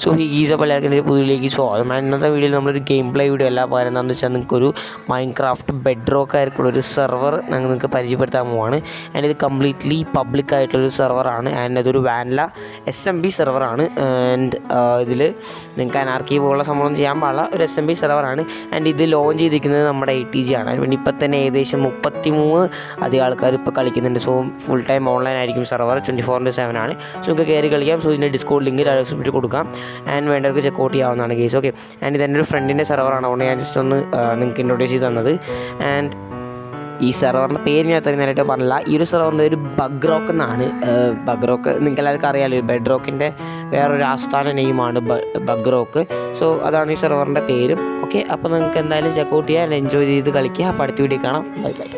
So he's അപ്പോൾ എല്ലാവർക്കും എൻ്റെ പുതിയതിലേക്ക് സ്വാഗതം. ഇന്നത്തെ വീഡിയോയിൽ നമ്മളൊരു ഗെയിം പ്ലേ വീഡിയോ അല്ല പറയുന്നതെന്ന് വെച്ചാൽ നിങ്ങൾക്കൊരു മൈൻക്രാഫ്റ്റ് ബെഡ് റോക്ക് ആയിട്ടുള്ളൊരു സെർവർ നിങ്ങൾക്ക് പരിചയപ്പെടുത്താൻ പോവാണ്. ആൻഡ് ഇത് കംപ്ലീറ്റ്ലി പബ്ലിക് ആയിട്ടുള്ളൊരു സെർവറാണ്. ആൻഡ് അതൊരു വാനില SMB സെർവറാണ്. ആൻഡ് ഇതിൽ നിങ്ങൾക്ക് അനാർക്കി പോലുള്ള സംഭവം ചെയ്യാൻ പാടില്ല, ഒരു SMB സെർവറാണ്. ആൻഡ് ഇത് ലോഞ്ച് ചെയ്തിരിക്കുന്നത് നമ്മുടെ ATG ആണ്. അതിന് ഇപ്പം തന്നെ ഏകദേശം 33 അധികം ആൾക്കാർ ഇപ്പോൾ കളിക്കുന്നുണ്ട്. സോ ഫുൾ ടൈം ഓൺലൈൻ ആയിരിക്കും സെർവർ, 24/7 ആണ്. സോ നിങ്ങൾക്ക് കയറി കളിക്കാം. സോ ഇതിൻ്റെ ഡിസ്കൗണ്ട് ലിങ്ക് ഡിസ്ക്രിപ്ഷനിൽ കൊടുക്കാം. ആൻഡ് വേണ്ടവർക്ക് ചെക്കൗട്ട് ചെയ്യാവുന്നതാണ് ഗെയ്സ്. ഓക്കെ, ആൻഡ് ഇതെൻ്റെ ഒരു ഫ്രണ്ടിൻ്റെ സെർവറാണ്. അതുകൊണ്ട് ഞാൻ ജസ്റ്റ് ഒന്ന് നിങ്ങൾക്ക് ഇൻട്രൊഡ്യൂസ് ചെയ്ത് തന്നത്. ആൻഡ് ഈ സെർവറിൻ്റെ പേര് ഞാൻ അത്രയും നേരമായിട്ട് പറഞ്ഞില്ല. ഈ ഒരു സെർവറിൻ്റെ ഒരു ബഗ് റോക്ക് എന്നാണ്. ബഗ് റോക്ക് നിങ്ങൾക്ക് എല്ലാവർക്കും അറിയാമല്ലോ, ബെഡ് റോക്കിൻ്റെ വേറൊരു ആസ്ഥാന നെയിമാണ് ബഗ് റോക്ക്. സോ അതാണ് ഈ സെർവറിൻ്റെ പേരും. ഓക്കെ, അപ്പോൾ നിങ്ങൾക്ക് എന്തായാലും ചെക്കൗട്ട് ചെയ്യാൻ എൻജോയ് ചെയ്ത് കളിക്കുക. അപ്പോൾ അടുത്ത വീഡിയോ കാണാം. Bye bye.